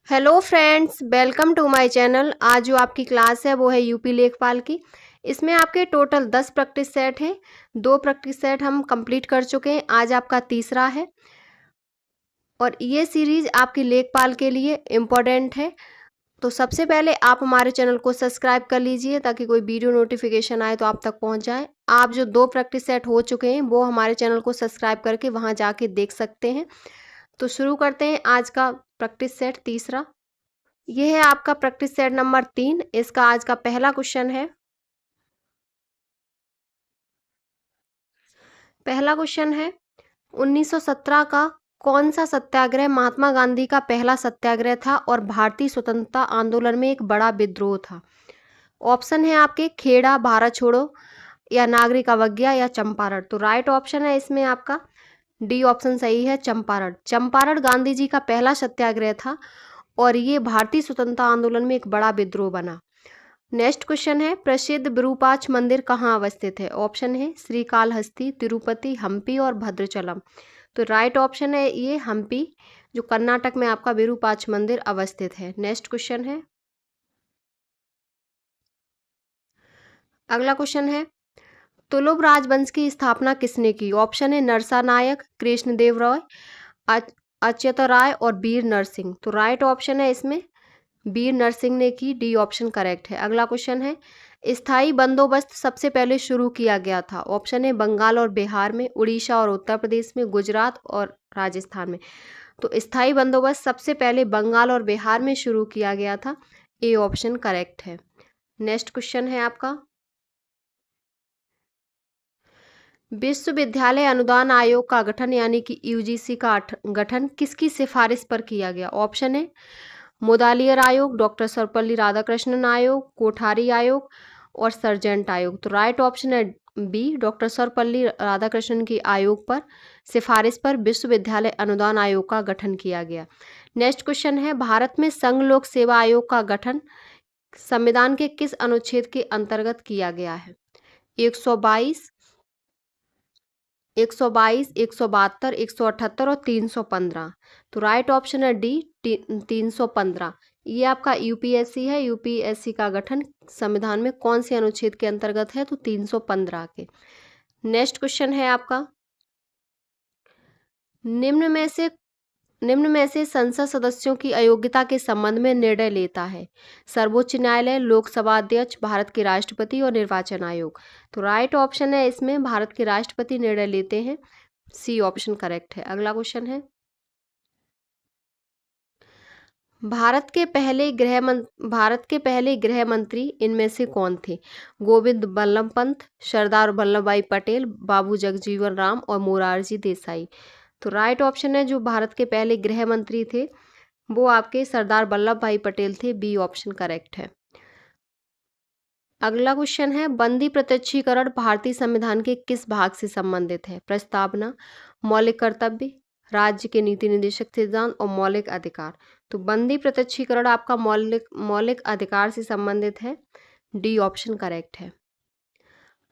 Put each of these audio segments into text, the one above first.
Hello friends, welcome to my channel. आज जो आपकी क्लास है वो है यूपी लेखपाल की। इसमें आपके टोटल 10 प्रैक्टिस सेट हैं। 2 प्रैक्टिस सेट हम कंप्लीट कर चुके हैं, आज आपका तीसरा है और ये सीरीज आपकी लेखपाल के लिए इम्पोर्टेंट है। तो सबसे पहले आप हमारे चैनल को सब्सक्राइब कर लीजिए ताकि कोई वीडियो नोटिफिकेशन आए तो आप तक पहुंच जाए। आप जो 2 प्रैक्टिस सेट हो चुके हैं वो हमारे चैनल को सब्सक्राइब करके वहां जाके देख सकते हैं। तो शुरू करते हैं आज का प्रैक्टिस सेट तीसरा। ये है आपका प्रैक्टिस सेट नंबर 3। इसका आज का पहला क्वेश्चन है। पहला क्वेश्चन है 1917 का कौन सा सत्याग्रह महात्मा गांधी का पहला सत्याग्रह था और भारतीय स्वतंत्रता आंदोलन में एक बड़ा विद्रोह था। ऑप्शन है आपके खेड़ा, भारत छोड़ो या नागरिक अवज्ञा या चंपारण। तो राइट ऑप्शन है इसमें आपका डी ऑप्शन सही है, चंपारण। चंपारण गांधी जी का पहला सत्याग्रह था और ये भारतीय स्वतंत्रता आंदोलन में एक बड़ा विद्रोह बना। नेक्स्ट क्वेश्चन है प्रसिद्ध विरूपाक्ष मंदिर कहाँ अवस्थित है। ऑप्शन है श्रीकालहस्ती, तिरुपति, हम्पी और भद्राचलम। तो राइट ऑप्शन है ये हम्पी, जो कर्नाटक में आपका विरूपाक्ष मंदिर अवस्थित है। नेक्स्ट क्वेश्चन है, अगला क्वेश्चन है तुलुभ राजवंश की स्थापना किसने की। ऑप्शन है नरसा नायक, कृष्णदेव राय, अच्युत राय और वीर नरसिंह। तो राइट ऑप्शन है इसमें वीर नरसिंह ने की, डी ऑप्शन करेक्ट है। अगला क्वेश्चन है स्थायी बंदोबस्त सबसे पहले शुरू किया गया था। ऑप्शन है बंगाल और बिहार में, उड़ीसा और उत्तर प्रदेश में, गुजरात और राजस्थान में। तो स्थायी बंदोबस्त सबसे पहले बंगाल और बिहार में शुरू किया गया था, ए ऑप्शन करेक्ट है। नेक्स्ट क्वेश्चन है आपका विश्वविद्यालय अनुदान आयोग का गठन यानी कि यूजीसी का गठन किसकी सिफारिश पर किया गया। ऑप्शन है मुदालियर आयोग, डॉक्टर सर्वपल्ली राधाकृष्णन आयोग, कोठारी आयोग और सर्जेंट आयोग। तो राइट ऑप्शन है बी, डॉक्टर सर्वपल्ली राधाकृष्णन की आयोग पर सिफारिश पर विश्वविद्यालय अनुदान आयोग का गठन किया गया। नेक्स्ट क्वेश्चन है भारत में संघ लोक सेवा आयोग का गठन संविधान के किस अनुच्छेद के अंतर्गत किया गया है। 122, 122, 172, 178 और 315। तो राइट ऑप्शन है डी, 315। ये आपका यूपीएससी है। यूपीएससी का गठन संविधान में कौन से अनुच्छेद के अंतर्गत है, तो 315 के। नेक्स्ट क्वेश्चन है आपका निम्न में से संसद सदस्यों की अयोग्यता के संबंध में निर्णय लेता है। सर्वोच्च न्यायालय, लोकसभा अध्यक्ष, भारत के राष्ट्रपति और निर्वाचन आयोग। तो राइट ऑप्शन है इसमें भारत के राष्ट्रपति निर्णय लेते हैं, सी ऑप्शन करेक्ट है। अगला क्वेश्चन है भारत के पहले गृह मंत्री इनमें से कौन थे। गोविंद बल्लभ पंत, सरदार वल्लभ भाई पटेल, बाबू जगजीवन राम और मोरारजी देसाई। तो राइट ऑप्शन है जो भारत के पहले गृह मंत्री थे वो आपके सरदार वल्लभ भाई पटेल थे, बी ऑप्शन करेक्ट है। अगला क्वेश्चन है बंदी प्रत्यक्षीकरण भारतीय संविधान के किस भाग से संबंधित है। प्रस्तावना, मौलिक कर्तव्य, राज्य के नीति निर्देशक सिद्धांत और मौलिक अधिकार। तो बंदी प्रत्यक्षीकरण आपका मौलिक अधिकार से संबंधित है, डी ऑप्शन करेक्ट है।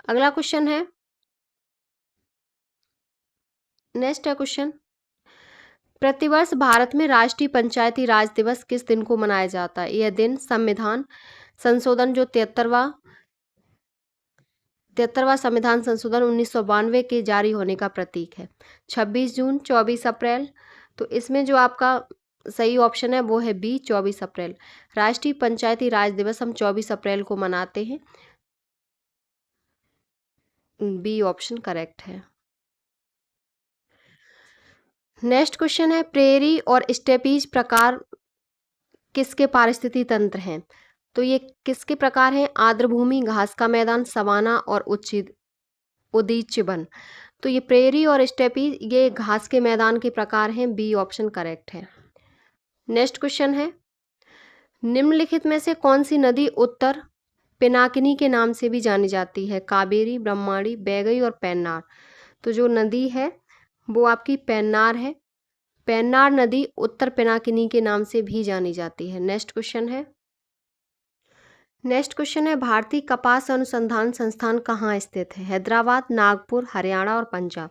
अगला क्वेश्चन है नेक्स्ट है क्वेश्चन प्रतिवर्ष भारत में राष्ट्रीय पंचायती राज दिवस किस दिन को मनाया जाता है। यह दिन संविधान संशोधन जो 73वां संविधान संशोधन 1992 के जारी होने का प्रतीक है। 26 जून, 24 अप्रैल। तो इसमें जो आपका सही ऑप्शन है वो है बी, 24 अप्रैल। राष्ट्रीय पंचायती राज दिवस हम 24 अप्रैल को मनाते हैं, बी ऑप्शन करेक्ट है। नेक्स्ट क्वेश्चन है प्रेरी और स्टेपीज प्रकार किसके पारिस्थितिक तंत्र हैं। तो ये किसके प्रकार हैं। आर्द्रभूमि, घास का मैदान, सवाना और उदीच्य वन। तो ये प्रेरी और स्टेपी ये घास के मैदान के प्रकार हैं, बी ऑप्शन करेक्ट है। नेक्स्ट क्वेश्चन है निम्नलिखित में से कौन सी नदी उत्तर पिनाकिनी के नाम से भी जानी जाती है। कावेरी, ब्रह्मणी, बैगई और पेन्नार। तो जो नदी है वो आपकी पेन्नार है। पेन्नार नदी उत्तर पिनाकिनी के नाम से भी जानी जाती है। नेक्स्ट क्वेश्चन है भारतीय कपास अनुसंधान संस्थान कहाँ स्थित है। हैदराबाद, नागपुर, हरियाणा और पंजाब।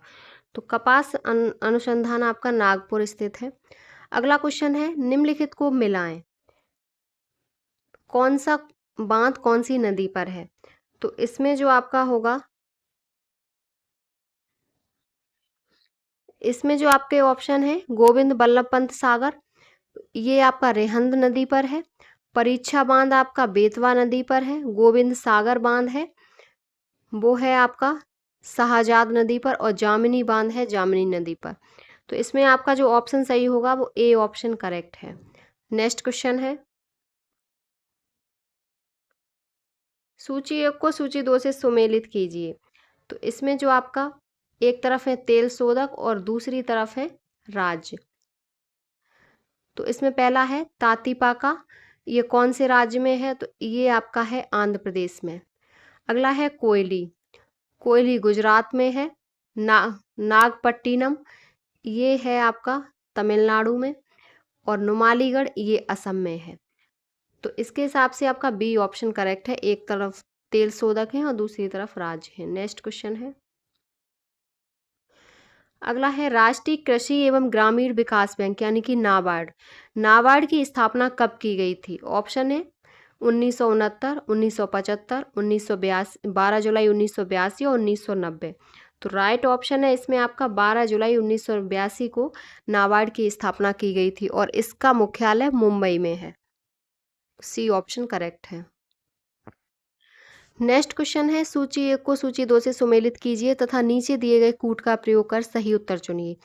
तो कपास अनुसंधान आपका नागपुर स्थित है। अगला क्वेश्चन है, निम्नलिखित को मिलाएं। कौन सा बांध कौन सी नदी पर है? तो इसमें जो आपका होगा, इसमें जो आपके ऑप्शन है, गोविंद बल्लभ पंत सागर, ये आपका रेहंद नदी पर है। परीक्षा बांध आपका बेतवा नदी पर है। गोविंद सागर बांध है वो है आपका शाहजाद नदी पर, और जामिनी बांध है जामिनी नदी पर। तो इसमें आपका जो ऑप्शन सही होगा वो ए ऑप्शन करेक्ट है। नेक्स्ट क्वेश्चन है, सूची एक को सूची दो से सुमेलित कीजिए। तो इसमें जो आपका एक तरफ है तेल शोधक और दूसरी तरफ है राज्य। तो इसमें पहला है तातीपाका, ये कौन से राज्य में है? तो ये आपका है आंध्र प्रदेश में। अगला है कोयली, कोयली गुजरात में है। नागपट्टिनम, ये है आपका तमिलनाडु में। और नुमालीगढ़, ये असम में है। तो इसके हिसाब से आपका बी ऑप्शन करेक्ट है, एक तरफ तेल शोधक है और दूसरी तरफ राज्य है। नेक्स्ट क्वेश्चन है, अगला है राष्ट्रीय कृषि एवं ग्रामीण विकास बैंक यानी कि नाबार्ड, नाबार्ड की स्थापना कब की गई थी? ऑप्शन है 1969, 1975, 1982, 12 जुलाई 1982 और 1990। तो राइट ऑप्शन है इसमें आपका 12 जुलाई 1982 को नाबार्ड की स्थापना की गई थी और इसका मुख्यालय मुंबई में है। सी ऑप्शन करेक्ट है। नेक्स्ट क्वेश्चन है, सूची एक को सूची दो से सुमेलित कीजिए तथा नीचे दिए गए कूट का प्रयोग कर सही उत्तर चुनिए।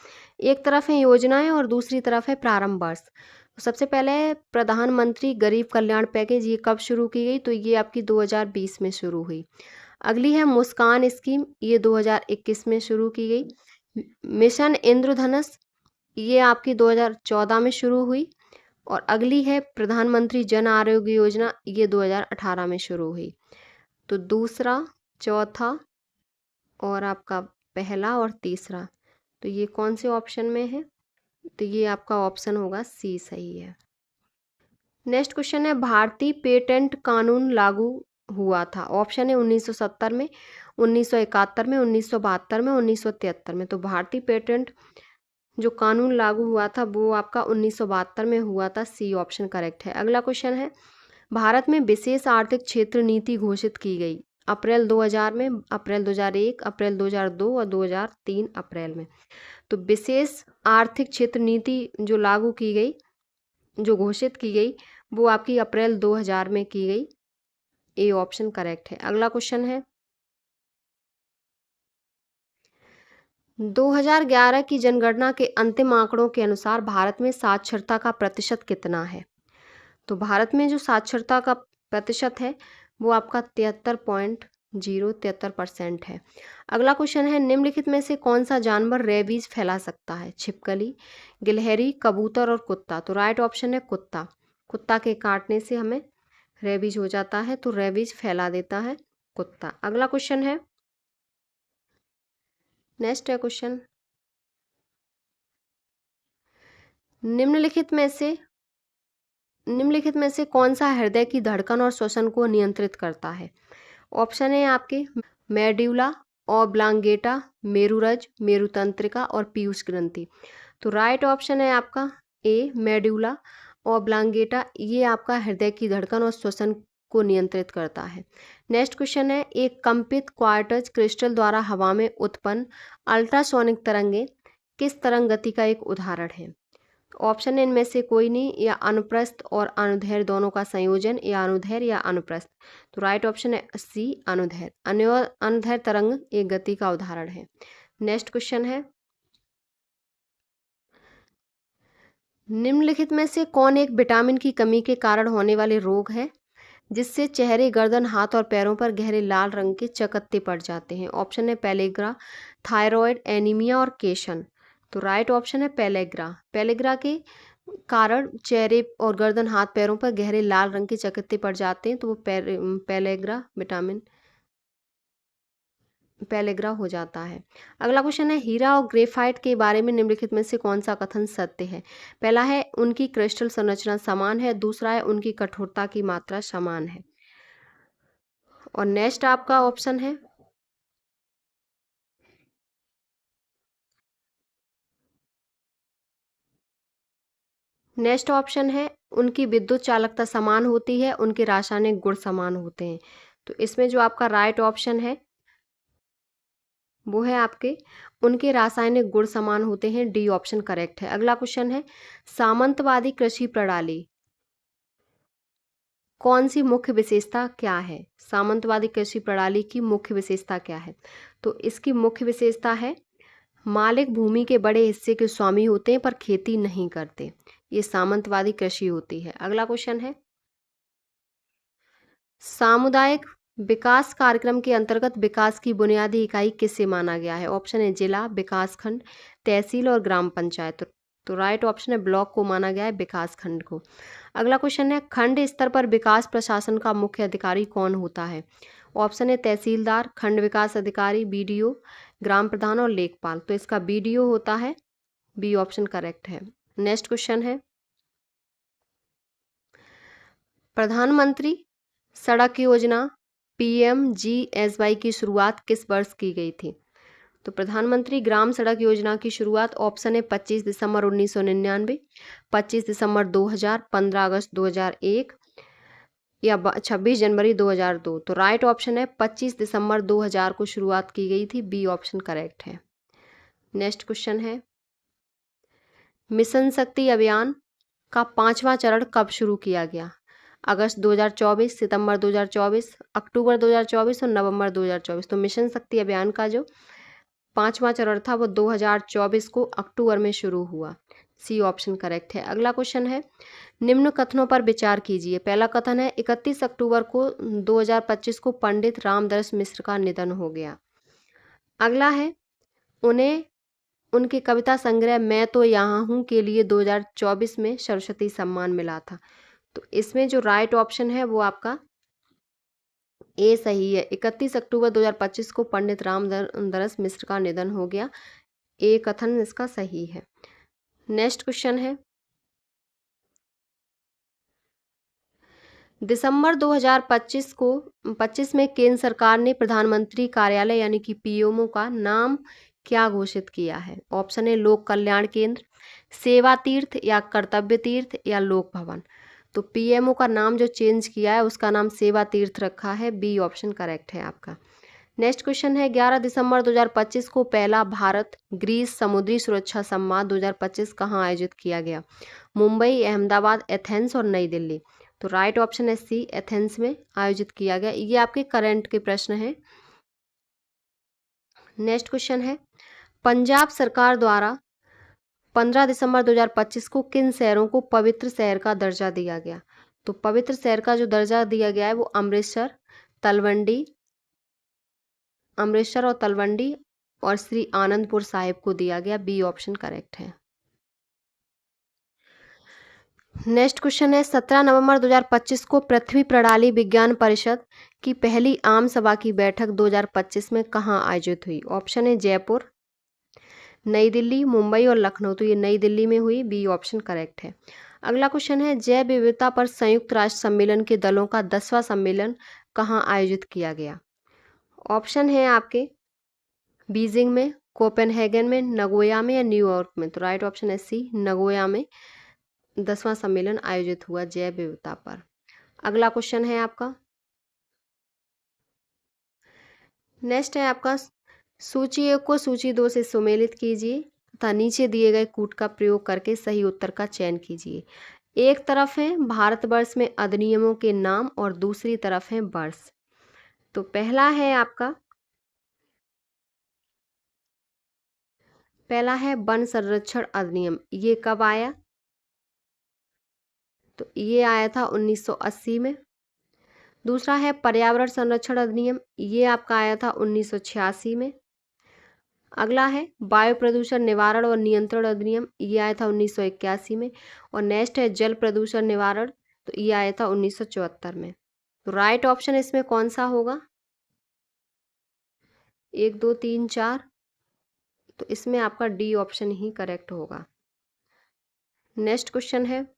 एक तरफ है योजनाएं और दूसरी तरफ है प्रारंभ वर्ष। तो सबसे पहले प्रधानमंत्री गरीब कल्याण पैकेज, ये कब शुरू की गई? तो ये आपकी 2020 में शुरू हुई। अगली है मुस्कान स्कीम, ये 2021 में शुरू की गई। मिशन इंद्रधनुष, ये आपकी 2014 में शुरू हुई। और अगली है प्रधानमंत्री जन आरोग्य योजना, ये 2018 में शुरू हुई। तो दूसरा, चौथा और आपका पहला और तीसरा, तो ये कौन से ऑप्शन में है? तो ये आपका ऑप्शन होगा सी सही है। नेक्स्ट क्वेश्चन है, भारतीय पेटेंट कानून लागू हुआ था? ऑप्शन है 1970 में, 1971 में, 1972 में, 1973 में। तो भारतीय पेटेंट जो कानून लागू हुआ था वो आपका 1972 में हुआ था। सी ऑप्शन करेक्ट है। अगला क्वेश्चन है, भारत में विशेष आर्थिक क्षेत्र नीति घोषित की गई अप्रैल 2000 में, अप्रैल 2001, अप्रैल 2002 और 2003 अप्रैल में। तो विशेष आर्थिक क्षेत्र नीति जो लागू की गई, जो घोषित की गई, वो आपकी अप्रैल 2000 में की गई। ए ऑप्शन करेक्ट है। अगला क्वेश्चन है, 2011 की जनगणना के अंतिम आंकड़ों के अनुसार भारत में साक्षरता का प्रतिशत कितना है? तो भारत में जो साक्षरता का प्रतिशत है वो आपका 73.073% है। अगला क्वेश्चन है, निम्नलिखित में से कौन सा जानवर रेबीज फैला सकता है? छिपकली, गिलहरी, कबूतर और कुत्ता। तो राइट ऑप्शन है कुत्ता। कुत्ता के काटने से हमें रेबीज हो जाता है, तो रेबीज फैला देता है कुत्ता। अगला क्वेश्चन है, नेक्स्ट है क्वेश्चन, निम्नलिखित में से कौन सा हृदय की धड़कन और श्वसन को नियंत्रित करता है? ऑप्शन है आपके मेड्यूला ऑब्लांगेटा, मेरुरज, मेरुतंत्रिका और पीयूष ग्रंथि। तो राइट ऑप्शन है आपका ए मेड्यूला ऑब्लांगेटा, ये आपका हृदय की धड़कन और श्वसन को नियंत्रित करता है। नेक्स्ट क्वेश्चन है, एक कंपित क्वार्टज क्रिस्टल द्वारा हवा में उत्पन्न अल्ट्रासोनिक तरंगे किस तरंग गति का एक उदाहरण है? ऑप्शन है इनमें से कोई नहीं, या अनुप्रस्थ और अनुदैर्ध्य दोनों का संयोजन, या अनुदैर्ध्य या अनुप्रस्थ। तो राइट ऑप्शन है सी अनुदैर्ध्य। अनुदैर्ध्य तरंग एक गति का उदाहरण है। नेक्स्ट क्वेश्चन है, निम्नलिखित में से कौन एक विटामिन की कमी के कारण होने वाले रोग है जिससे चेहरे, गर्दन, हाथ और पैरों पर गहरे लाल रंग के चकत्ते पड़ जाते हैं? ऑप्शन है पेलेग्रा, थायराइड, एनीमिया और केशन। तो राइट ऑप्शन है पेलेग्रा। पेलेग्रा के कारण चेहरे और गर्दन, हाथ, पैरों पर गहरे लाल रंग के चकत्ते पड़ जाते हैं, तो वो पेलेग्रा विटामिन पेलेग्रा हो जाता है। अगला क्वेश्चन है, हीरा और ग्रेफाइट के बारे में निम्नलिखित में से कौन सा कथन सत्य है? पहला है उनकी क्रिस्टल संरचना समान है, दूसरा है उनकी कठोरता की मात्रा समान है। और नेक्स्ट आपका ऑप्शन है नेक्स्ट ऑप्शन है उनकी विद्युत चालकता समान होती है, उनके रासायनिक गुण समान होते हैं। तो इसमें जो आपका राइट ऑप्शन है वो है आपके उनके रासायनिक गुण समान होते हैं, डी ऑप्शन करेक्ट है। अगला क्वेश्चन है सामंतवादी कृषि प्रणाली कौन सी मुख्य विशेषता क्या है? सामंतवादी कृषि प्रणाली की मुख्य विशेषता क्या है? तो इसकी मुख्य विशेषता है मालिक भूमि के बड़े हिस्से के स्वामी होते हैं पर खेती नहीं करते, ये सामंतवादी कृषि होती है। अगला क्वेश्चन है सामुदायिक विकास कार्यक्रम के अंतर्गत विकास की बुनियादी इकाई किसे माना गया है? ऑप्शन है जिला, विकास खंड, तहसील और ग्राम पंचायत। तो राइट ऑप्शन है ब्लॉक को माना गया है विकास खंड को। अगला क्वेश्चन है खंड स्तर पर विकास प्रशासन का मुख्य अधिकारी कौन होता है? ऑप्शन है तहसीलदार, खंड विकास अधिकारी, बीडीओ, ग्राम प्रधान और लेखपाल। तो इसका बीडीओ होता है, बी ऑप्शन करेक्ट है। नेक्स्ट क्वेश्चन है प्रधानमंत्री सड़क योजना PMGSY की शुरुआत किस वर्ष की गई थी? तो प्रधानमंत्री ग्राम सड़क योजना की शुरुआत ऑप्शन है 25 दिसंबर 1999, 25 दिसंबर 2000, 15 अगस्त 2001 या 26 जनवरी 2002। तो राइट ऑप्शन है 25 दिसंबर 2000 को शुरुआत की गई थी, बी ऑप्शन करेक्ट है। नेक्स्ट क्वेश्चन है मिशन शक्ति अभियान का 5वां चरण कब शुरू किया गया? अगस्त 2024, सितंबर 2024, अक्टूबर 2024 और नवंबर 2024। तो मिशन शक्ति अभियान का जो 5वां चरण था वो 2024 को अक्टूबर में शुरू हुआ, सी ऑप्शन करेक्ट है। अगला क्वेश्चन है निम्न कथनों पर विचार कीजिए। पहला कथन है 31 अक्टूबर को 2025 को पंडित रामदरस मिश्र का निधन हो गया। अगला है उन्हें उनके कविता संग्रह मैं तो यहाँ हूँ के लिए 2024 में सरस्वती सम्मान मिला था। तो इसमें जो राइट ऑप्शन है वो आपका ए सही है। 31 अक्टूबर 2025 को पंडित रामदरस मिश्र का निधन हो गया, ए कथन इसका सही है। नेक्स्ट क्वेश्चन है दिसंबर 2025 में केंद्र सरकार ने प्रधानमंत्री कार्यालय यानी कि पीएमओ का नाम क्या घोषित किया है? ऑप्शन है लोक कल्याण केंद्र, सेवा तीर्थ या कर्तव्य तीर्थ या लोक भवन। तो पीएमओ का नाम जो चेंज किया है उसका नाम सेवा तीर्थ रखा है, बी ऑप्शन करेक्ट है आपका। नेक्स्ट क्वेश्चन है 11 दिसंबर 2025 को पहला भारत ग्रीस समुद्री सुरक्षा संवाद 2025 कहाँ आयोजित किया गया? मुंबई, अहमदाबाद, एथेंस और नई दिल्ली। तो राइट ऑप्शन है सी, एथेंस में आयोजित किया गया। ये आपके करंट के प्रश्न हैं। नेक्स्ट क्वेश्चन है पंजाब सरकार द्वारा 15 दिसंबर 2025 को किन शहरों को पवित्र शहर का दर्जा दिया गया? तो पवित्र शहर का जो दर्जा दिया गया है वो अमृतसर और तलवंडी और श्री आनंदपुर साहिब को दिया गया, बी ऑप्शन करेक्ट है। नेक्स्ट क्वेश्चन है 17 नवंबर 2025 को पृथ्वी प्रणाली विज्ञान परिषद की पहली आम सभा की बैठक 2025 में कहाँ आयोजित हुई? ऑप्शन है जयपुर, नई दिल्ली, मुंबई और लखनऊ। तो ये नई दिल्ली में हुई, बी ऑप्शन करेक्ट है। अगला क्वेश्चन है जैव विविधता पर संयुक्त राष्ट्र सम्मेलन के दलों का 10वां सम्मेलन कहाँ आयोजित किया गया? ऑप्शन है आपके बीजिंग में, कोपेनहेगन में, नगोया में या न्यूयॉर्क में। तो राइट ऑप्शन है सी, नगोया में 10वां सम्मेलन आयोजित हुआ जैव विविधता पर। अगला क्वेश्चन है आपका नेक्स्ट है आपका सूची 1 को सूची 2 से सुमेलित कीजिए तथा नीचे दिए गए कूट का प्रयोग करके सही उत्तर का चयन कीजिए। एक तरफ है भारतवर्ष में अधिनियमों के नाम और दूसरी तरफ है वर्ष। तो पहला है वन संरक्षण अधिनियम, ये कब आया? तो ये आया था 1980 में। दूसरा है पर्यावरण संरक्षण अधिनियम, ये आपका आया था 1986 में। अगला है वायु प्रदूषण निवारण और नियंत्रण अधिनियम, ये आया था 1981 में। और नेक्स्ट है जल प्रदूषण निवारण, तो ये आया था 1974 में। तो राइट ऑप्शन इसमें कौन सा होगा? 1, 2, 3, 4। तो इसमें आपका डी ऑप्शन ही करेक्ट होगा। नेक्स्ट क्वेश्चन है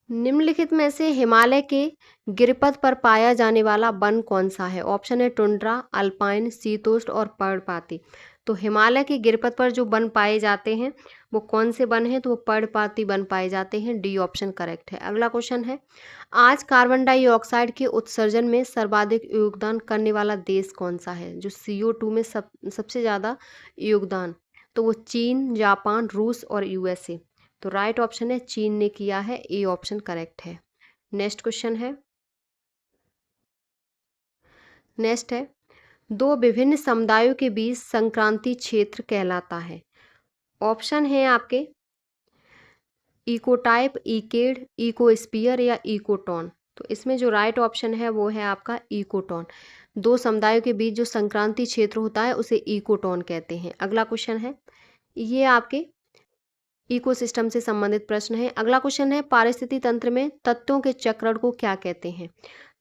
निम्नलिखित में से हिमालय के गिरिपथ पर पाया जाने वाला वन कौन सा है? ऑप्शन है टुंड्रा, अल्पाइन, शीतोष्ण और पर्णपाती। तो हिमालय के गिरपथ पर जो वन पाए जाते हैं वो कौन से वन हैं? तो वो पर्णपाती वन पाए जाते हैं। डी ऑप्शन करेक्ट है। अगला क्वेश्चन है, आज कार्बन डाइऑक्साइड के उत्सर्जन में सर्वाधिक योगदान करने वाला देश कौन सा है? जो CO2 में सबसे ज़्यादा योगदान, तो वो चीन, जापान, रूस और USA। तो राइट ऑप्शन है चीन ने किया है। ए ऑप्शन करेक्ट है। नेक्स्ट क्वेश्चन है, नेक्स्ट है, दो विभिन्न समुदायों के बीच संक्रांति क्षेत्र कहलाता है। ऑप्शन है आपके इकोटाइप, इकेड, इकोस्फीयर या इकोटोन। तो इसमें जो राइट ऑप्शन है वो है आपका इकोटोन। दो समुदायों के बीच जो संक्रांति क्षेत्र होता है उसे इकोटोन कहते हैं। अगला क्वेश्चन है, ये आपके इकोसिस्टम से संबंधित प्रश्न है। अगला क्वेश्चन है, पारिस्थितिक तंत्र में तत्वों के चक्रण को क्या कहते हैं?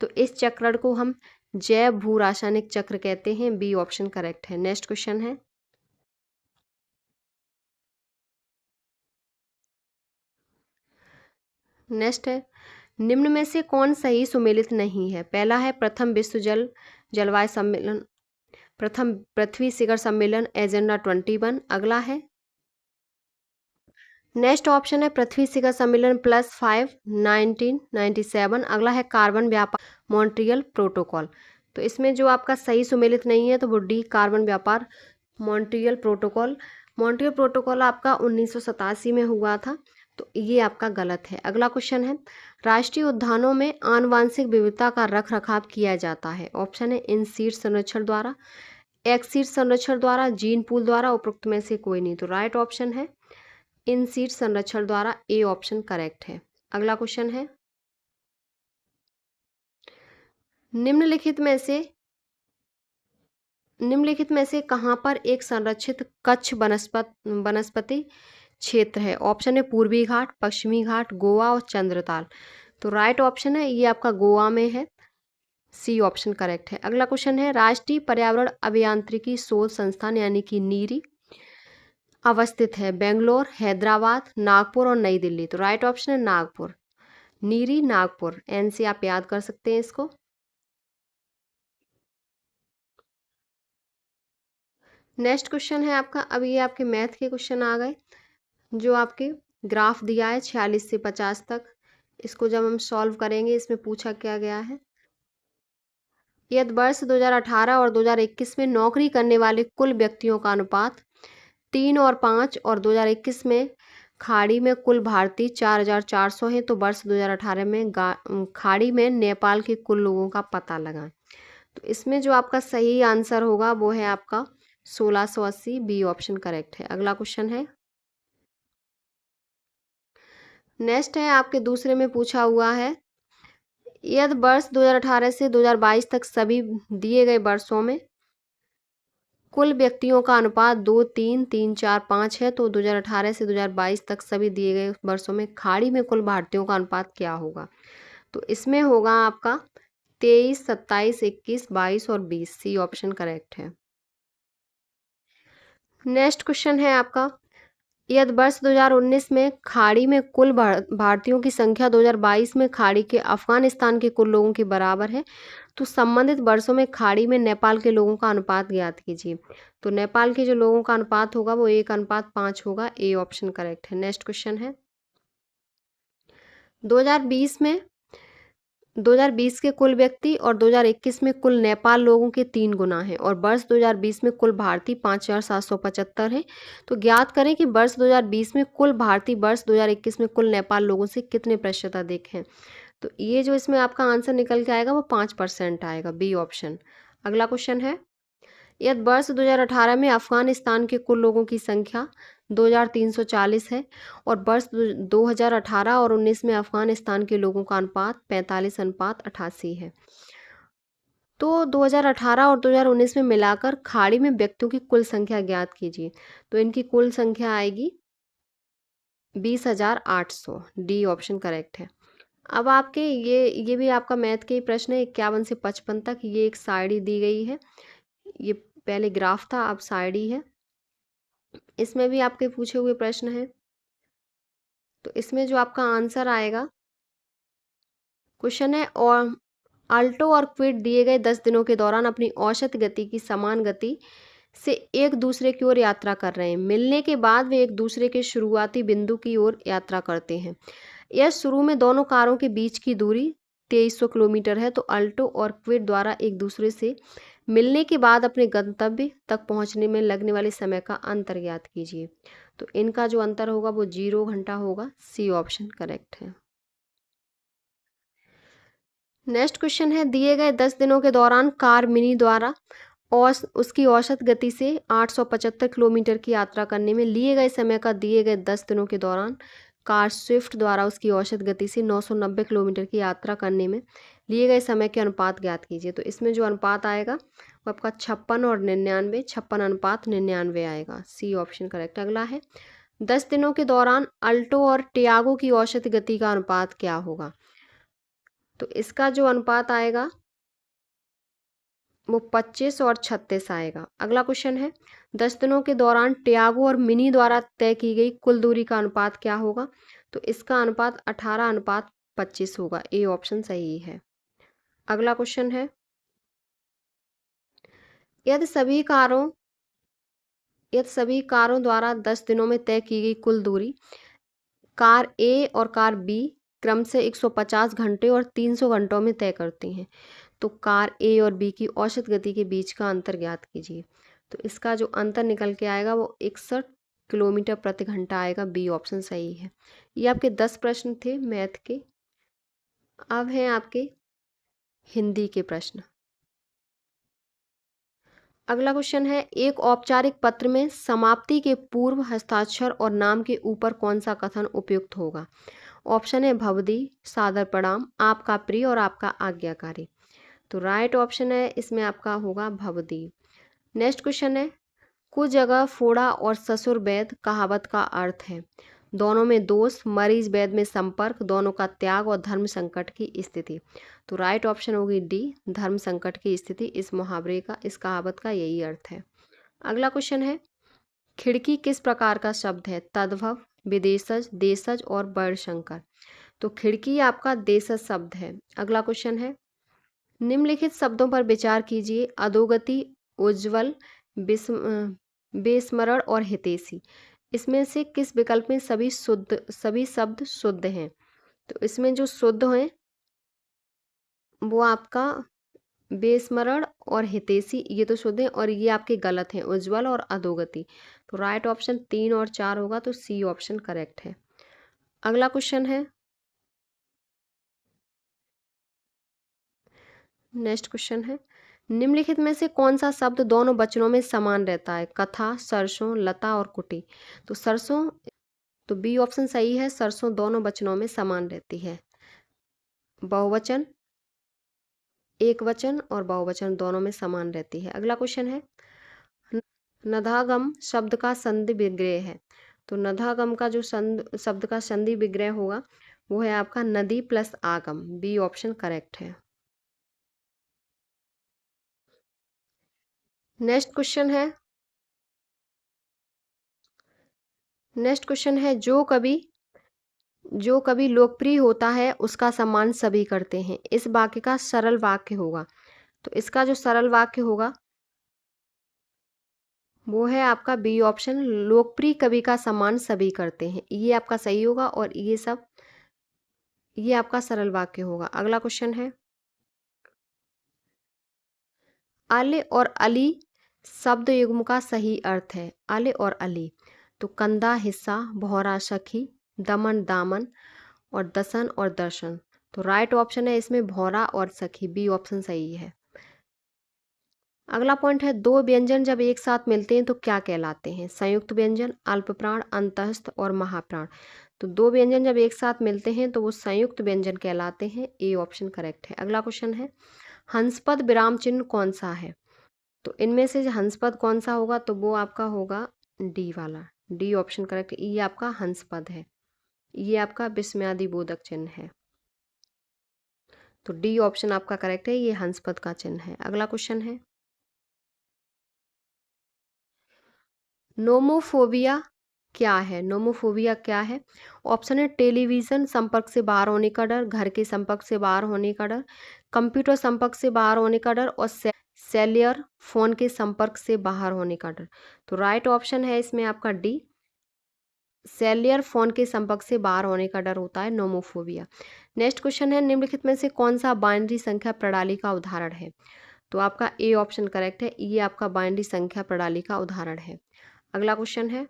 तो इस चक्रण को हम जैव भू रासायनिक चक्र कहते हैं। बी ऑप्शन करेक्ट है। नेक्स्ट क्वेश्चन है, नेक्स्ट है, निम्न में से कौन सही सुमेलित नहीं है? पहला है प्रथम विश्व जलवायु सम्मेलन, प्रथम पृथ्वी शिखर सम्मेलन एजेंडा 21। अगला है, नेक्स्ट ऑप्शन है पृथ्वी शिखर सम्मेलन +5 1997। अगला है कार्बन व्यापार मॉन्ट्रियल प्रोटोकॉल। तो इसमें जो आपका सही सुमेलित नहीं है तो वो डी कार्बन व्यापार मॉन्ट्रियल प्रोटोकॉल। मॉन्ट्रियल प्रोटोकॉल आपका 1987 में हुआ था, तो ये आपका गलत है। अगला क्वेश्चन है, राष्ट्रीय उद्यानों में आनुवांशिक विविधता का रख रखाव किया जाता है। ऑप्शन है इन सीड संरक्षण द्वारा, एक्स सीड संरक्षण द्वारा, जीन पूल द्वारा, उपरोक्त में से कोई नहीं। तो राइट ऑप्शन है इन सीड संरक्षण द्वारा। ए ऑप्शन करेक्ट है। अगला क्वेश्चन है, निम्नलिखित में से कहां पर एक संरक्षित कच्छ वनस्पति क्षेत्र है? ऑप्शन है पूर्वी घाट, पश्चिमी घाट, गोवा और चंद्रताल। तो राइट ऑप्शन है ये आपका गोवा में है। सी ऑप्शन करेक्ट है। अगला क्वेश्चन है, राष्ट्रीय पर्यावरण अभियांत्रिकी शोध संस्थान यानी कि नीरी अवस्थित है बेंगलोर, हैदराबाद, नागपुर और नई दिल्ली। तो राइट ऑप्शन है नागपुर, नीरी नागपुर। एन से आप याद कर सकते हैं इसको। नेक्स्ट क्वेश्चन है आपका, अब ये आपके मैथ के क्वेश्चन आ गए, जो आपके ग्राफ दिया है 46 से 50 तक। इसको जब हम सॉल्व करेंगे, इसमें पूछा क्या गया है, यदि वर्ष 2018 और 2021 में नौकरी करने वाले कुल व्यक्तियों का अनुपात 3 और 5 और 2021 में खाड़ी में कुल भारतीय 4400 हैं, तो वर्ष 2018 में खाड़ी में नेपाल के कुल लोगों का पता लगाएं। तो इसमें जो आपका सही आंसर होगा वो है आपका 1680। बी ऑप्शन करेक्ट है। अगला क्वेश्चन है, नेक्स्ट है आपके दूसरे में पूछा हुआ है, यदि वर्ष 2018 से 2022 तक सभी दिए गए वर्षों में कुल व्यक्तियों का अनुपात 2, 3, 3, 4, 5 है, तो 2018 से 2022 तक सभी दिए गए वर्षों में खाड़ी में कुल भारतीयों का अनुपात क्या होगा? तो इसमें होगा आपका 23, 27, 21, 22 और 20। सी ऑप्शन करेक्ट है। नेक्स्ट क्वेश्चन है आपका, यदि वर्ष 2019 में खाड़ी में कुल भारतीयों की संख्या 2022 में खाड़ी के अफगानिस्तान के कुल लोगों के बराबर है, तो संबंधित वर्षों में खाड़ी में नेपाल के लोगों का अनुपात ज्ञात कीजिए। तो नेपाल के जो लोगों का अनुपात होगा वो 1:5 होगा। ए ऑप्शन करेक्ट है। नेक्स्ट क्वेश्चन है, 2020 के कुल व्यक्ति और 2021 में कुल नेपाल लोगों के 3 गुना हैं और वर्ष 2020 में कुल भारतीय 5775 हैं। तो ज्ञात करें कि वर्ष 2020 में कुल भारतीय वर्ष 2021 में कुल नेपाल लोगों से कितने प्रतिशत अधिक हैं? तो ये जो इसमें आपका आंसर निकल के आएगा वो 5% आएगा। B option. अगला क्वेश्चन है, यदि वर्ष 2018 में अफगानिस्तान के कुल लोगों की संख्या 2340 है और वर्ष 2018 और 19 में अफगानिस्तान के लोगों का अनुपात 45:88 है, तो 2018 और 2019 में मिलाकर खाड़ी में व्यक्तियों की कुल संख्या ज्ञात कीजिए। तो इनकी कुल संख्या आएगी 20,800। डी ऑप्शन करेक्ट है। अब आपके ये भी आपका मैथ के ही प्रश्न है, 51 से 55 तक। ये एक साइड दी गई है, ये पहले ग्राफ था अब साइड है। इसमें भी आपके पूछे हुए प्रश्न हैं, तो इसमें जो आपका आंसर आएगा, क्वेश्चन है, और अल्टो और क्विड दिए गए 10 दिनों के दौरान अपनी औसत गति की समान गति से एक दूसरे की ओर यात्रा कर रहे हैं। मिलने के बाद वे एक दूसरे के शुरुआती बिंदु की ओर यात्रा करते हैं। यह शुरू में दोनों कारों के बीच की दूरी 2300 किलोमीटर है। तो अल्टो और क्विड द्वारा एक दूसरे से मिलने के बाद अपने गंतव्य तक पहुंचने में लगने वाले समय का अंतर ज्ञात कीजिए। तो इनका जो अंतर होगा वो 0 घंटा होगा। सी ऑप्शन करेक्ट है। नेक्स्ट क्वेश्चन है, दिए गए 10 दिनों के दौरान कार मिनी द्वारा उसकी औसत गति से 875 किलोमीटर की यात्रा करने में लिए गए समय का दिए गए 10 दिनों के दौरान कार स्विफ्ट द्वारा उसकी औसत गति से 990 किलोमीटर की यात्रा करने में लिए गए समय के अनुपात ज्ञात कीजिए। तो इसमें जो अनुपात आएगा वो आपका 56 और 99, 56 अनुपात 99 आएगा। C option correct. अगला है, 10 दिनों के दौरान अल्टो और टियागो की औसत गति का अनुपात क्या होगा। तो इसका जो अनुपात आएगा वो 25 और 36 आएगा। अगला क्वेश्चन है, 10 दिनों के दौरान टियागो और मिनी द्वारा तय की गई कुल दूरी का अनुपात क्या होगा। तो इसका अनुपात 18:25 होगा। ए ऑप्शन सही है। अगला क्वेश्चन है, यदि सभी कारों द्वारा 10 दिनों में तय की गई कुल दूरी कार ए और कार बी क्रम से 150 घंटे और 300 घंटों में तय करती हैं, तो कार ए और बी की औसत गति के बीच का अंतर ज्ञात कीजिए। तो इसका जो अंतर निकल के आएगा वो 61 किलोमीटर प्रति घंटा आएगा। बी ऑप्शन सही है। ये आपके 10 प्रश्न थे मैथ के। अब हैं आपके हिंदी के प्रश्न। अगला क्वेश्चन है, एक औपचारिक पत्र में समाप्ति के पूर्व हस्ताक्षर और नाम के ऊपर कौन सा कथन उपयुक्त होगा। ऑप्शन है भवदी, सादर प्रणाम, आपका प्रिय और आपका आज्ञाकारी। तो राइट ऑप्शन है इसमें आपका होगा भवदी। नेक्स्ट क्वेश्चन है, कुछ जगह फोड़ा और ससुर वैद कहावत का अर्थ है दोनों में दोष, मरीज वैद में संपर्क, दोनों का त्याग और धर्म संकट की स्थिति। तो राइट ऑप्शन होगी डी, धर्म संकट की स्थिति। इस मुहावरे का, इस कहावत का यही अर्थ है। अगला क्वेश्चन है, खिड़की किस प्रकार का शब्द है। तद्भव, विदेशज, देशज और वर्णशंकर। तो खिड़की आपका देशज शब्द है। अगला क्वेश्चन है, निम्नलिखित शब्दों पर विचार कीजिए। अधोगति, उज्ज्वल, बेस्मरण और हितैषी। इसमें से किस विकल्प में सभी शब्द शुद्ध हैं। तो इसमें जो शुद्ध हैं वो आपका बेस्मरण और हितैषी, ये तो शुद्ध है, और ये आपके गलत हैं, उज्ज्वल और अधोगति। तो राइट ऑप्शन 3 और 4 होगा। तो सी ऑप्शन करेक्ट है। अगला क्वेश्चन है, नेक्स्ट क्वेश्चन है, निम्नलिखित में से कौन सा शब्द दोनों वचनों में समान रहता है। कथा, सरसों, लता और कुटी। तो सरसों, तो बी ऑप्शन सही है। सरसों दोनों वचनों में समान रहती है। बहुवचन, एक वचन और बहुवचन दोनों में समान रहती है। अगला क्वेश्चन है, नधागम शब्द का संधि विग्रह है। तो नधागम का जो शब्द का संधि विग्रह होगा वो है आपका नदी प्लस आगम। बी ऑप्शन करेक्ट है। नेक्स्ट क्वेश्चन है, जो कभी लोकप्रिय होता है उसका सम्मान सभी करते हैं। इस वाक्य का सरल वाक्य होगा। तो इसका जो सरल वाक्य होगा वो है आपका बी ऑप्शन, लोकप्रिय कवि का सम्मान सभी करते हैं। ये आपका सही होगा और ये आपका सरल वाक्य होगा। अगला क्वेश्चन है, अल और अली शब्द युग्म का सही अर्थ है। अल और अली। तो कंधा हिस्सा, भौरा सखी, दमन दामन और दसन और दर्शन। तो राइट ऑप्शन है इसमें भौरा और सखी। बी ऑप्शन सही है। अगला पॉइंट है, दो व्यंजन जब एक साथ मिलते हैं तो क्या कहलाते हैं। संयुक्त व्यंजन, अल्पप्राण, अंतःस्थ और महाप्राण। तो दो व्यंजन जब एक साथ मिलते हैं तो वो संयुक्त व्यंजन कहलाते हैं। ए ऑप्शन करेक्ट है। अगला क्वेश्चन है, हंसपद विराम चिन्ह कौन सा है। तो इनमें से हंसपद कौन सा होगा। तो वो आपका होगा डी वाला। D option correct. ये आपका हंसपद है। ये आपका विस्मयादि बोधक चिन्ह है। तो डी ऑप्शन आपका करेक्ट है। ये हंसपद का चिन्ह है। अगला क्वेश्चन है, नोमोफोबिया क्या है। नोमोफोबिया क्या है। ऑप्शन है, टेलीविजन संपर्क से बाहर होने का डर, घर के संपर्क से बाहर होने का डर, कंप्यूटर संपर्क से बाहर होने का डर और सेल्युलर फोन के संपर्क से बाहर होने का डर। तो राइट ऑप्शन है इसमें आपका डी, सेल्युलर फोन के संपर्क से बाहर होने का डर होता है नोमोफोबिया। नेक्स्ट क्वेश्चन है, निम्नलिखित में से कौन सा बाइनरी संख्या प्रणाली का उदाहरण है? तो आपका ए ऑप्शन करेक्ट है, ये आपका बाइनरी संख्या प्रणाली का उदाहरण है। अगला क्वेश्चन है,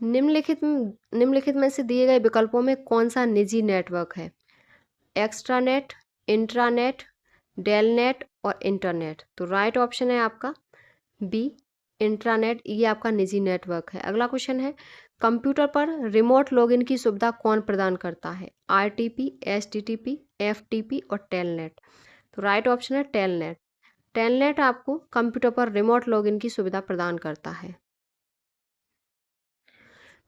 निम्नलिखित में से दिए गए विकल्पों में कौन सा निजी नेटवर्क है? एक्स्ट्रानेट, इंट्रानेट, डेलनेट और इंटरनेट। तो राइट ऑप्शन है आपका बी, इंट्रानेट, ये आपका निजी नेटवर्क है। अगला क्वेश्चन है, कंप्यूटर पर रिमोट लॉगिन की सुविधा कौन प्रदान करता है? आरटीपी, एचटीटीपी, एफटीपी और टेलनेट। तो राइट ऑप्शन है टेलनेट। टेलनेट आपको कंप्यूटर पर रिमोट लॉगिन की सुविधा प्रदान करता है।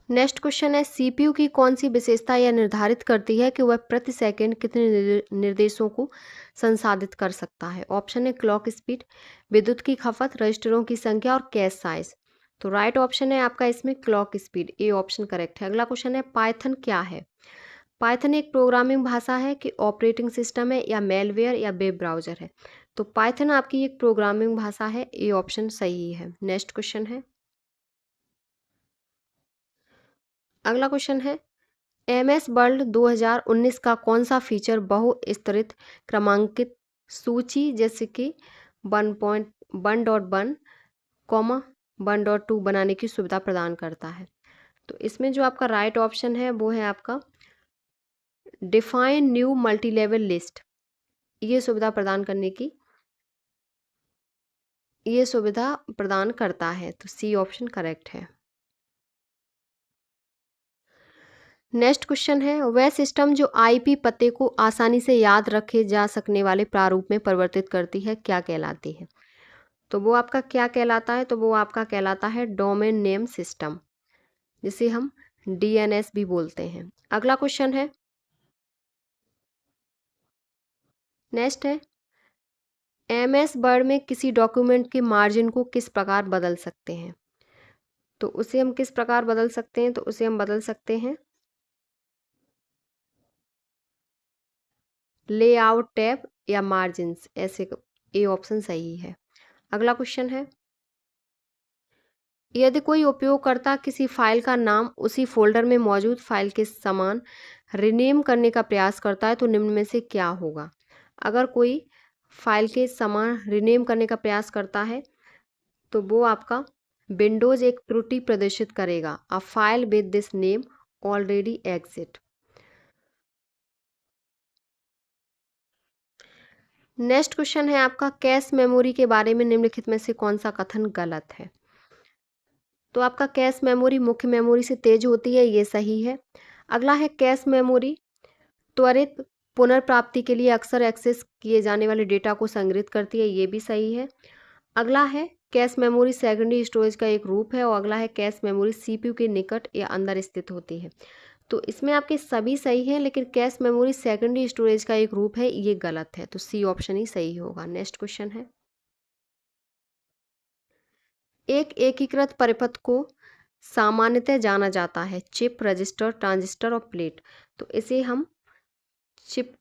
नेक्स्ट क्वेश्चन है, सीपीयू की कौन सी विशेषता यह निर्धारित करती है कि वह प्रति सेकंड कितने निर्देशों को संसाधित कर सकता है? ऑप्शन है क्लॉक स्पीड, विद्युत की खपत, रजिस्टरों की संख्या और कैश साइज। तो राइट ऑप्शन है आपका इसमें clock speed, A option correct है। अगला क्वेश्चन है, पाइथन क्या है? पाइथन एक प्रोग्रामिंग भाषा है कि ऑपरेटिंग सिस्टम है या मेलवेयर या वेब ब्राउजर है? तो पाइथन आपकी एक प्रोग्रामिंग भाषा है, ए ऑप्शन सही है। नेक्स्ट क्वेश्चन है, अगला क्वेश्चन है, MS वर्ल्ड 2019 का कौन सा फीचर बहुस्तरित क्रमांकित सूची जैसे कि 1.1.1, 1.2 बनाने की सुविधा प्रदान करता है? तो इसमें जो आपका राइट ऑप्शन है वो है आपका डिफाइन न्यू मल्टीलेवल लिस्ट, ये सुविधा प्रदान करता है। तो सी ऑप्शन करेक्ट है। नेक्स्ट क्वेश्चन है, वह सिस्टम जो आईपी पते को आसानी से याद रखे जा सकने वाले प्रारूप में परिवर्तित करती है क्या कहलाती है? तो वो आपका क्या कहलाता है? तो वो आपका कहलाता है डोमेन नेम सिस्टम, जिसे हम डीएनएस भी बोलते हैं। अगला क्वेश्चन है, नेक्स्ट है, एमएस वर्ड में किसी डॉक्यूमेंट के मार्जिन को किस प्रकार बदल सकते हैं? तो उसे हम किस प्रकार बदल सकते हैं? तो उसे हम बदल सकते हैं लेआउट टैब या मार्जिन्स, ऐसे, ए ऑप्शन सही है। अगला क्वेश्चन है, यदि कोई उपयोगकर्ता किसी फाइल का नाम उसी फोल्डर में मौजूद फाइल के समान रिनेम करने का प्रयास करता है तो निम्न में से क्या होगा? अगर कोई फाइल के समान रिनेम करने का प्रयास करता है तो वो आपका विंडोज एक त्रुटि प्रदर्शित करेगा, a file with this name already exit. Next question है आपका, कैश मेमोरी के बारे में निम्नलिखित में से कौन सा कथन गलत है? तो आपका कैश मेमोरी मुख्य मेमोरी से तेज होती है, ये सही है। अगला है, कैश मेमोरी त्वरित पुनर्प्राप्ति के लिए अक्सर एक्सेस किए जाने वाले डेटा को संग्रहित करती है, ये भी सही है। अगला है, कैश मेमोरी सेकेंडरी स्टोरेज का एक रूप है। और अगला है, कैश मेमोरी सीपीयू के निकट या अंदर स्थित होती है। तो इसमें आपके सभी सही हैं, लेकिन कैश मेमोरी सेकेंडरी स्टोरेज का एक रूप है, ये गलत है। तो सी ऑप्शन ही सही होगा। नेक्स्ट क्वेश्चन है, एक एकीकृत परिपथ को सामान्यतः जाना जाता है चिप, रजिस्टर, ट्रांजिस्टर और प्लेट। तो इसे हम चिप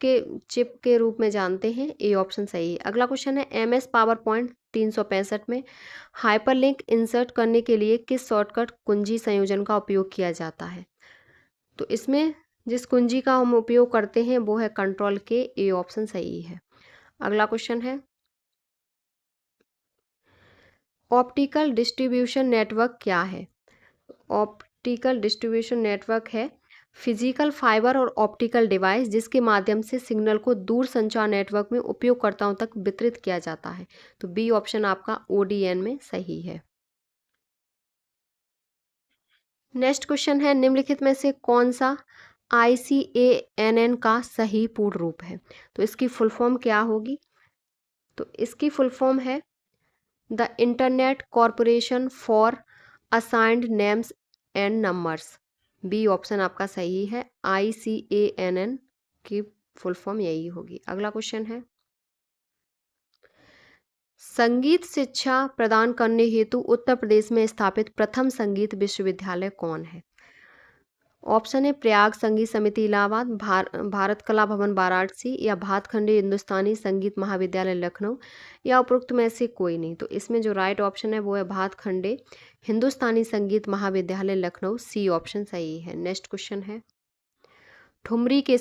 के रूप में जानते हैं, ए ऑप्शन सही है। अगला क्वेश्चन है, MS पावर पॉइंट 365 में हाइपरलिंक इंसर्ट करने के लिए किस शॉर्टकट कुंजी संयोजन का उपयोग किया जाता है? तो इसमें जिस कुंजी का हम उपयोग करते हैं वो है कंट्रोल के, ए ऑप्शन सही है। अगला क्वेश्चन है, ऑप्टिकल डिस्ट्रीब्यूशन नेटवर्क क्या है? ऑप्टिकल डिस्ट्रीब्यूशन नेटवर्क है फिजिकल फाइबर और ऑप्टिकल डिवाइस जिसके माध्यम से सिग्नल को दूर संचार नेटवर्क में उपयोगकर्ताओं तक वितरित किया जाता है। तो बी ऑप्शन आपका ODN में सही है। नेक्स्ट क्वेश्चन है, निम्नलिखित में से कौन सा ICANN का सही पूर्ण रूप है? तो इसकी फुल फॉर्म क्या होगी? तो इसकी फुल फॉर्म है the internet corporation for assigned names and numbers. B option आपका सही है, ICANN की फुल फॉर्म यही होगी। अगला क्वेश्चन है, संगीत शिक्षा प्रदान करने हेतु उत्तर प्रदेश में स्थापित प्रथम संगीत विश्वविद्यालय कौन है? ऑप्शन है प्रयाग संगीत समिति इलाहाबाद, भारत कला भवन वाराणसी, या भातखंडे हिंदुस्तानी संगीत महाविद्यालय लखनऊ, या उपरोक्त में से कोई नहीं। तो इसमें जो राइट ऑप्शन है वो है भातखंडे हिंदुस्तानी संगीत महाविद्यालय लखनऊ, सी ऑप्शन सही है। नेक्स्ट क्वेश्चन है, ठुमरी के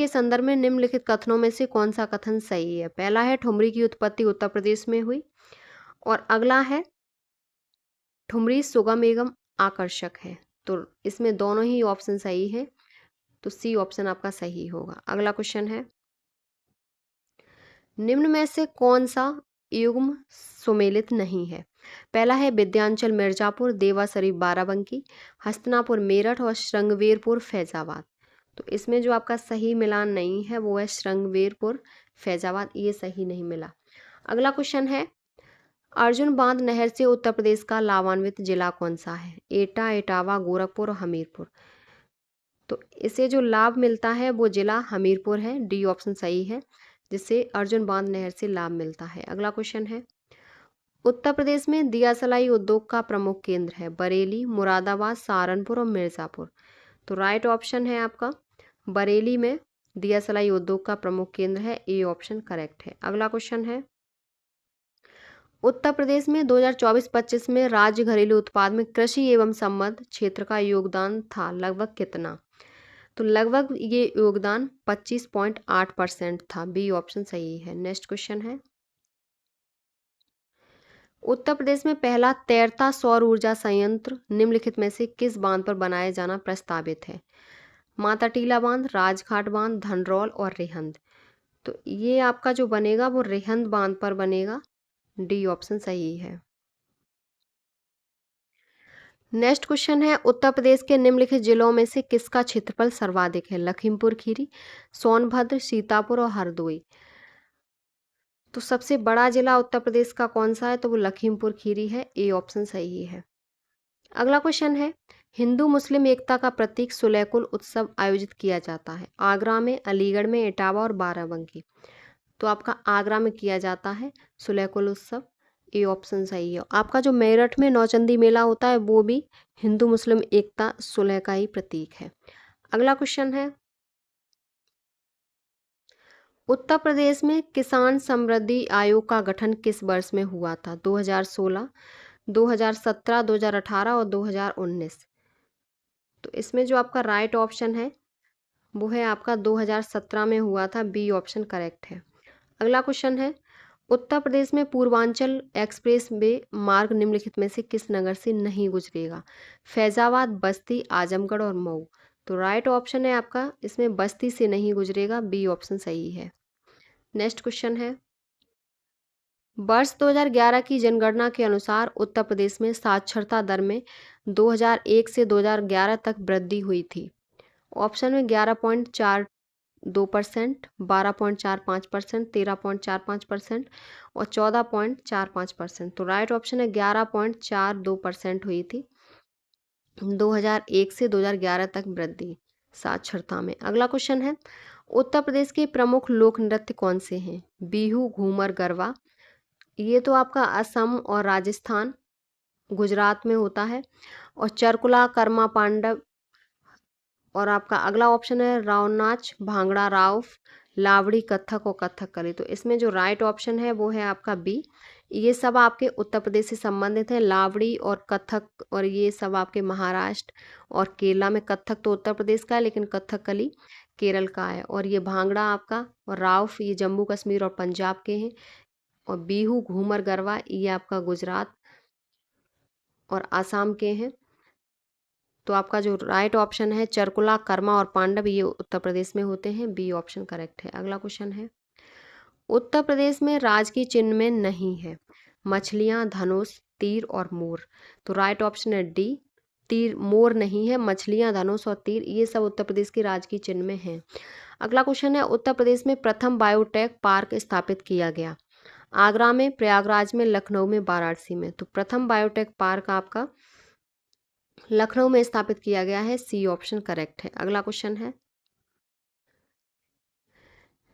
संदर्भ में निम्नलिखित कथनों में से कौन सा कथन सही है? पहला है ठुमरी की उत्पत्ति उत्तर प्रदेश में हुई, और अगला है ठुमरी सुगम एवं आकर्षक है। तो इसमें दोनों ही ऑप्शन सही है, तो सी ऑप्शन आपका सही होगा। अगला क्वेश्चन है, निम्न में से कौन सा युग्म सुमेलित नहीं है? पहला है विद्यांचल मिर्जापुर, देवा शरीफ बाराबंकी, हस्तिनापुर मेरठ, और श्रृंगवेरपुर फैजाबाद। तो इसमें जो आपका सही मिलान नहीं है वो है श्रृंगवेरपुर फैजाबाद, ये सही नहीं मिला। अगला क्वेश्चन है, अर्जुन बांध नहर से उत्तर प्रदेश का लाभान्वित जिला कौन सा है? एटा, इटावा, गोरखपुर और हमीरपुर। तो इसे जो लाभ मिलता है वो जिला हमीरपुर है, डी ऑप्शन सही है, जिससे अर्जुन बांध नहर से लाभ मिलता है। अगला क्वेश्चन है, उत्तर प्रदेश में दिया सलाई उद्योग का प्रमुख केंद्र है? बरेली, मुरादाबाद, सहारनपुर और मिर्ज़ापुर। तो राइट ऑप्शन है आपका बरेली में दिया सलाई उद्योग का प्रमुख केंद्र है, ए ऑप्शन करेक्ट है। अगला क्वेश्चन है, उत्तर प्रदेश में 2024-25 में राज्य घरेलू उत्पाद में कृषि एवं संबद्ध क्षेत्र का योगदान था लगभग कितना? तो लगभग ये योगदान 25.8% था, बी ऑप्शन सही है। नेक्स्ट क्वेश्चन है, उत्तर प्रदेश में पहला तैरता सौर ऊर्जा संयंत्र निम्नलिखित में से किस बांध पर बनाया जाना प्रस्तावित है? माता टीला बांध, राजघाट बांध, धनरौल और रेहंद। तो ये आपका जो बनेगा वो रेहंद बांध पर बनेगा, डी ऑप्शन सही है। नेक्स्ट क्वेश्चन है, उत्तर प्रदेश के निम्नलिखित जिलों में से किसका क्षेत्रफल सर्वाधिक है? लखीमपुर खीरी, सोनभद्र, सीतापुर और हरदोई। तो सबसे बड़ा जिला उत्तर प्रदेश का कौन सा है? तो वो लखीमपुर खीरी है, ए ऑप्शन सही है। अगला क्वेश्चन है, हिंदू मुस्लिम एकता का प्रतीक सुलहकुल उत्सव आयोजित किया जाता है? आगरा में, अलीगढ़ में, इटावा और बाराबंकी। तो आपका आगरा में किया जाता है सुलहकुल उत्सव, ए ऑप्शन सही है। आपका जो मेरठ में नौचंदी मेला होता है वो भी हिंदू मुस्लिम एकता सुलह का ही प्रतीक है। अगला क्वेश्चन है, उत्तर प्रदेश में किसान समृद्धि आयोग का गठन किस वर्ष में हुआ था? 2016, 2017, 2018 और 2019। तो इसमें जो आपका राइट ऑप्शन है वो है आपका 2017 में हुआ था, बी ऑप्शन करेक्ट है। अगला क्वेश्चन है, उत्तर प्रदेश में पूर्वांचल एक्सप्रेस वे मार्ग निम्नलिखित में से किस नगर से नहीं गुजरेगा? फैजाबाद, बस्ती, आजमगढ़ और मऊ। तो राइट ऑप्शन है आपका इसमें बस्ती से नहीं गुजरेगा, बी ऑप्शन सही है। नेक्स्ट क्वेश्चन है, वर्ष 2011 की जनगणना के अनुसार उत्तर प्रदेश में साक्षरता दर में 2001 से 2011 तक वृद्धि हुई थी। ऑप्शन में 11.42%, 12.45%, 13.45% और 14.45%। तो राइट ऑप्शन है 11.42% हुई थी 2001 से 2011 तक वृद्धि साक्षरता में। अगला क्वेश्चन है, उत्तर प्रदेश के प्रमुख लोक नृत्य कौन से हैं? बिहू, घूमर, गरबा। ये तो आपका असम और राजस्थान गुजरात में होता है। और चरकुला, कर्मा पांडव। और आपका अगला ऑप्शन है राव नाच, भांगड़ा, राउफ, लावड़ी, कथक और कथकली। तो इसमें जो राइट ऑप्शन है वो है आपका बी। ये सब आपके उत्तर प्रदेश से संबंधित हैं, लावड़ी और कथक, और ये सब आपके महाराष्ट्र और केरला में। कथक तो उत्तर प्रदेश का है लेकिन कथकली केरल का है। और ये भांगड़ा आपका और राउफ ये जम्मू कश्मीर और पंजाब के हैं। और बिहू, घूमर, गरबा ये आपका गुजरात और आसाम के हैं। तो आपका जो राइट ऑप्शन है चरकुला, कर्मा और पांडव ये उत्तर प्रदेश में होते हैं, बी ऑप्शन करेक्ट है। अगला क्वेश्चन है, उत्तर प्रदेश में राजकीय चिन्ह में नहीं है मछलियां, धनुष, तीर और मोर। तो राइट ऑप्शन है डी, तीर, मोर नहीं है, मछलियां, धनुष और तीर ये सब उत्तर प्रदेश के राजकीय चिन्ह में हैं। अगला क्वेश्चन है, उत्तर प्रदेश में प्रथम बायोटेक पार्क स्थापित किया गया? आगरा में, प्रयागराज में, लखनऊ में, वाराणसी में। तो प्रथम बायोटेक पार्क आपका लखनऊ में स्थापित किया गया है, सी ऑप्शन करेक्ट है। अगला क्वेश्चन है,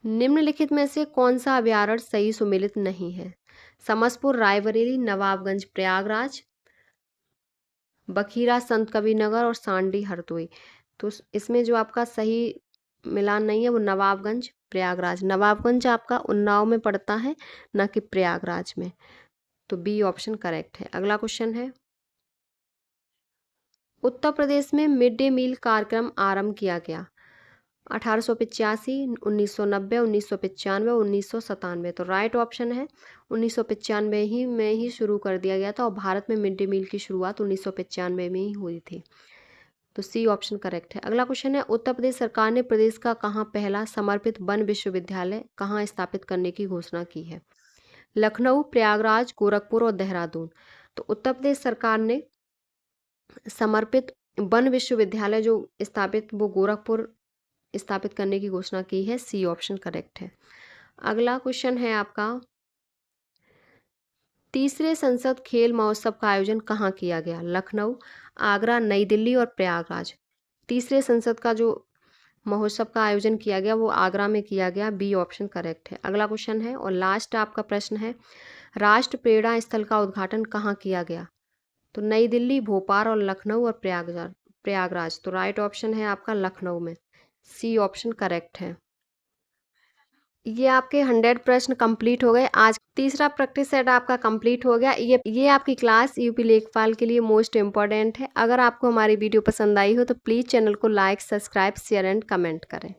निम्नलिखित में से कौन सा अभ्यारण्य सही सुमेलित नहीं है? समसपुर, रायबरेली, नवाबगंज, प्रयागराज, बखीरा संत कबीरनगर और सांडी हरदोई। तो इसमें जो आपका सही मिलान नहीं है वो नवाबगंज प्रयागराज। नवाबगंज आपका उन्नाव में पड़ता है, ना कि प्रयागराज में। तो बी ऑप्शन करेक्ट है। अगला क्वेश्चन है, उत्तर प्रदेश में मिड डे मील कार्यक्रम आरंभ किया गया 1885, 1990, 1995, 1997। तो राइट ऑप्शन है 1995 ही में ही शुरू कर दिया गया था और भारत में मिड डे मील की शुरुआत 1995 में ही हुई थी। तो सी ऑप्शन करेक्ट है। अगला क्वेश्चन है, उत्तर प्रदेश सरकार ने प्रदेश का कहाँ पहला समर्पित वन विश्वविद्यालय कहाँ स्थापित करने की घोषणा की है? लखनऊ, प्रयागराज, गोरखपुर और देहरादून। तो उत्तर प्रदेश सरकार ने समर्पित वन विश्वविद्यालय जो स्थापित वो गोरखपुर स्थापित करने की घोषणा की है। सी ऑप्शन करेक्ट है। अगला क्वेश्चन है आपका, तीसरे संसद खेल महोत्सव का आयोजन कहाँ किया गया? लखनऊ, आगरा, नई दिल्ली और प्रयागराज। तीसरे संसद का जो महोत्सव का आयोजन किया गया वो आगरा में किया गया। बी ऑप्शन करेक्ट है। अगला क्वेश्चन है और लास्ट आपका प्रश्न है, राष्ट्र प्रेरणा स्थल का उद्घाटन कहाँ किया गया? तो नई दिल्ली, भोपाल और लखनऊ और प्रयागराज। तो राइट ऑप्शन है आपका लखनऊ में। सी ऑप्शन करेक्ट है। ये आपके 100 प्रश्न कंप्लीट हो गए। आज तीसरा प्रैक्टिस सेट आपका कंप्लीट हो गया। ये आपकी क्लास यूपी लेखपाल के लिए मोस्ट इम्पॉर्टेंट है। अगर आपको हमारी वीडियो पसंद आई हो तो प्लीज़ चैनल को like, subscribe, share and comment करें।